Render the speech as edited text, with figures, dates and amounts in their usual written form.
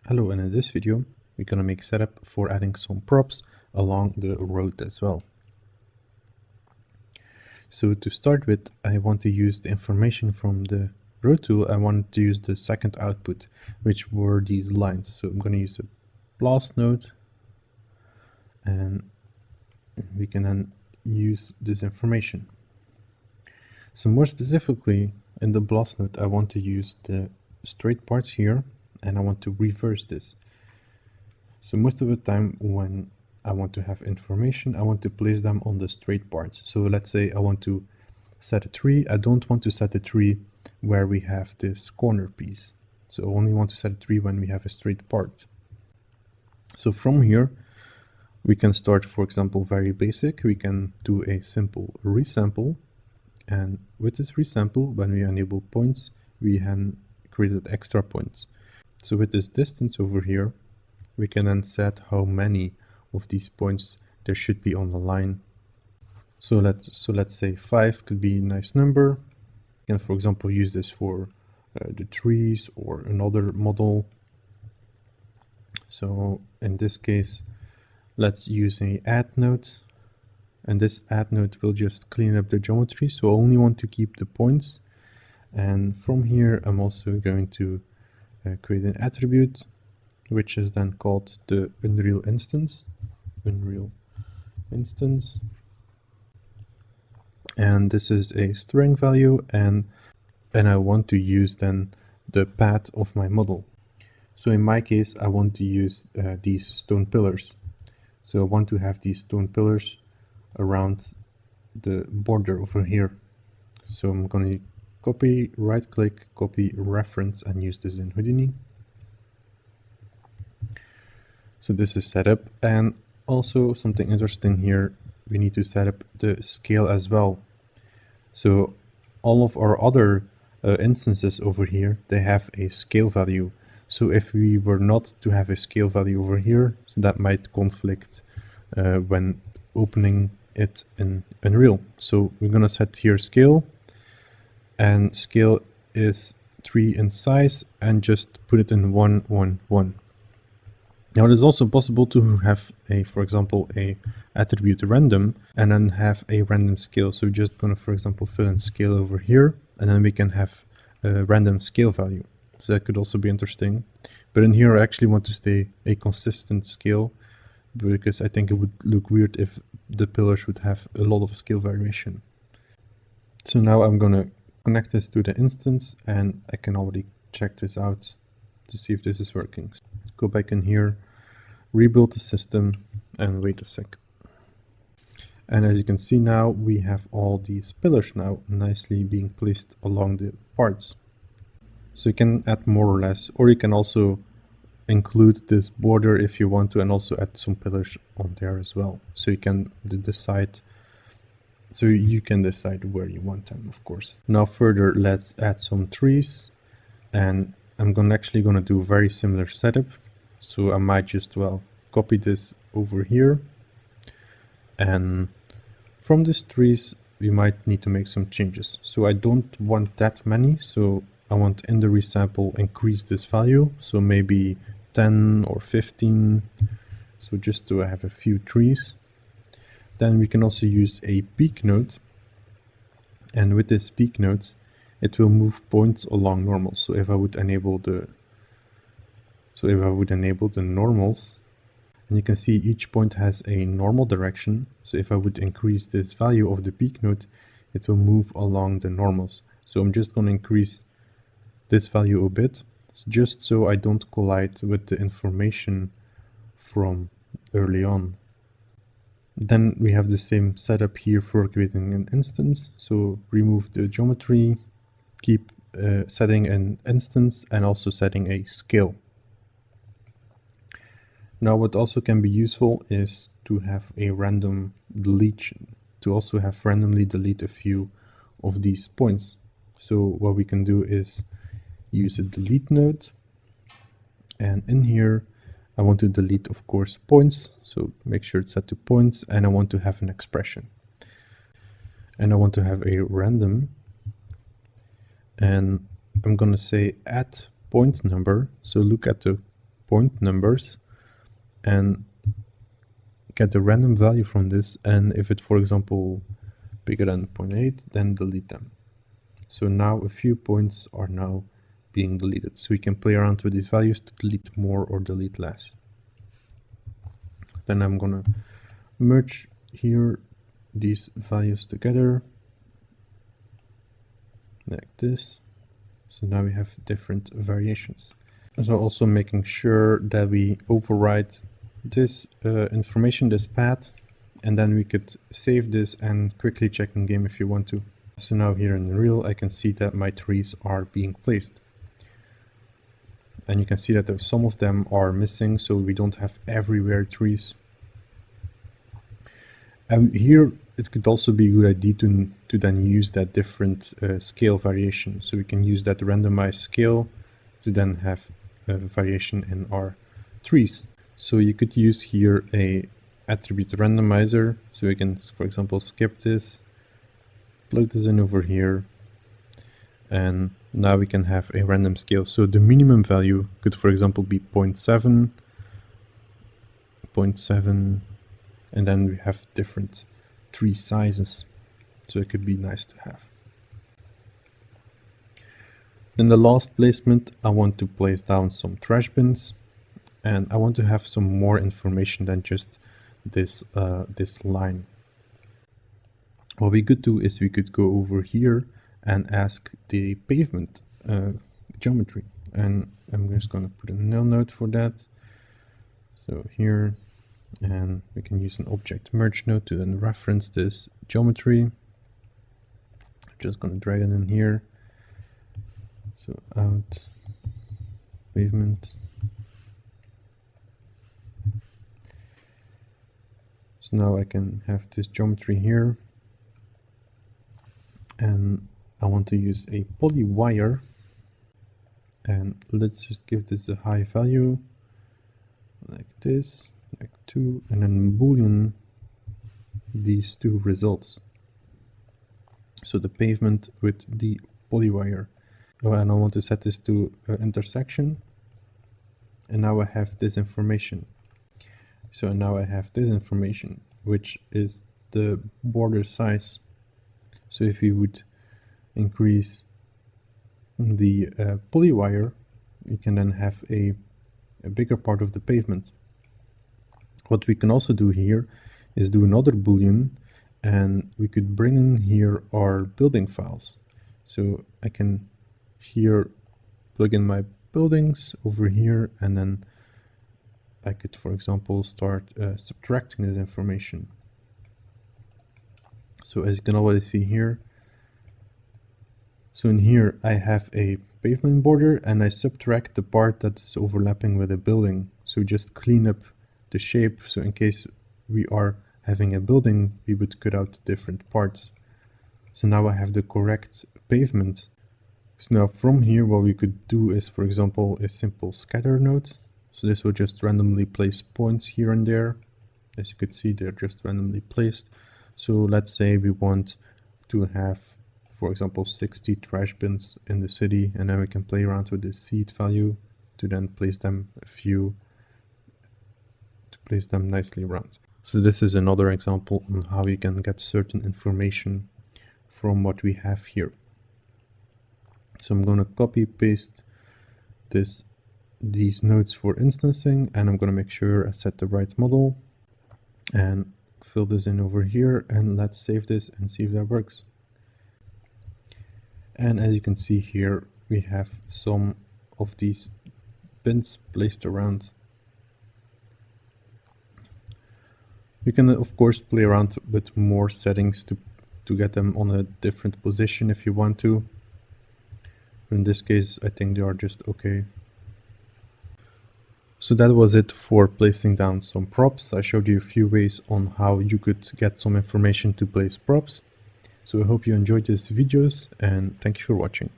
Hello, and in this video we're gonna make setup for adding some props along the road as well. So to start with, I want to use the information from the road tool. I want to use the second output, which were these lines. So I'm gonna use a blast node, and we can then use this information. So more specifically, in the blast node, I want to use the straight parts here, and I want to reverse this. So most of the time when I want to have information, I want to place them on the straight parts. So let's say I want to set a tree. I don't want to set a tree where we have this corner piece. So I only want to set a tree when we have a straight part. So from here, we can start, for example, very basic. We can do a simple resample. And with this resample, when we enable points, we can create extra points. So with this distance over here, we can then set how many of these points there should be on the line. So let's say 5 could be a nice number. You can, for example, use this for the trees or another model. So in this case, let's use a add node. And this add node will just clean up the geometry. So I only want to keep the points. And from here, I'm also going to create an attribute, which is then called the Unreal instance. And this is a string value, and I want to use then the path of my model. So in my case, I want to use these stone pillars. So I want to have these stone pillars around the border over here. So I'm going to copy, right click, copy reference, and use this in Houdini. So this is set up, and also something interesting here, we need to set up the scale as well. So all of our other instances over here, they have a scale value. So if we were not to have a scale value over here, so that might conflict when opening it in Unreal. So we're gonna set here scale, and scale is 3 in size, and just put it in 1, 1, 1. Now it is also possible to have for example, a attribute random, and then have a random scale. So we're just gonna, for example, fill in scale over here, and then we can have a random scale value. So that could also be interesting. But in here, I actually want to stay a consistent scale, because I think it would look weird if the pillars would have a lot of scale variation. So now I'm gonna connect this to the instance, and I can already check this out to see if this is working. Go back in here, rebuild the system, and wait a sec. And as you can see now, we have all these pillars now nicely being placed along the parts. So you can add more or less, or you can also include this border if you want to, and also add some pillars on there as well. So you can decide where you want them, of course. Now further, let's add some trees, and I'm actually gonna do a very similar setup. So I might just, copy this over here, and from these trees we might need to make some changes. So I don't want that many, so I want in the resample increase this value, so maybe 10 or 15, so just to have a few trees. Then we can also use a peak node, and with this peak node it will move points along normals. So if I would enable the normals, and you can see each point has a normal direction. So if I would increase this value of the peak node, it will move along the normals. So I'm just going to increase this value a bit, just so I don't collide with the information from early on. Then we have the same setup here for creating an instance. So remove the geometry, keep setting an instance, and also setting a scale. Now what also can be useful is to have a random deletion, to also have randomly delete a few of these points. So what we can do is use a delete node, and in here I want to delete, of course, points. So make sure it's set to points, and I want to have an expression, and I want to have a random, and I'm gonna say add point number. So look at the point numbers and get the random value from this, and if it, for example, bigger than 0.8, then delete them. So now a few points are now being deleted. So we can play around with these values to delete more or delete less. Then I'm gonna merge here these values together like this. So now we have different variations. So also making sure that we override this information, this path, and then we could save this and quickly check in game if you want to. So now here in the reel, I can see that my trees are being placed. And you can see that some of them are missing, so we don't have everywhere trees. And here it could also be a good idea to then use that different scale variation. So we can use that randomized scale to then have a variation in our trees. So you could use here a attribute randomizer. So we can, for example, skip this, plug this in over here, and now we can have a random scale. So the minimum value could, for example, be 0.7, 0.7, and then we have different tree sizes. So it could be nice to have. Then the last placement, I want to place down some trash bins, and I want to have some more information than just this this line. What we could do is we could go over here and ask the pavement geometry, and I'm just going to put a null node for that. So here, and we can use an object merge node to then reference this geometry. I'm just going to drag it in here. So out pavement. So now I can have this geometry here, and I want to use a poly wire, and let's just give this a high value like this, like 2, and then boolean these two results. So the pavement with the poly wire. Oh, and I want to set this to intersection, and now I have this information. So now I have this information, which is the border size. So if we would increase the poly wire, we can then have a bigger part of the pavement. What we can also do here is do another boolean, and we could bring in here our building files. So I can here plug in my buildings over here, and then I could, for example, start subtracting this information. So as you can already see here, so in here I have a pavement border, and I subtract the part that's overlapping with a building. So just clean up the shape, so in case we are having a building, we would cut out different parts. So now I have the correct pavement. So now from here, what we could do is, for example, a simple scatter node. So this will just randomly place points here and there. As you could see, they're just randomly placed. So let's say we want to have, for example, 60 trash bins in the city, and then we can play around with this seed value to then place them place them nicely around. So this is another example on how we can get certain information from what we have here. So I'm going to copy paste these nodes for instancing, and I'm going to make sure I set the right model and fill this in over here, and let's save this and see if that works. And as you can see here, we have some of these bins placed around. You can of course play around with more settings to get them on a different position if you want to. But in this case, I think they are just okay. So that was it for placing down some props. I showed you a few ways on how you could get some information to place props. So I hope you enjoyed these videos, and thank you for watching.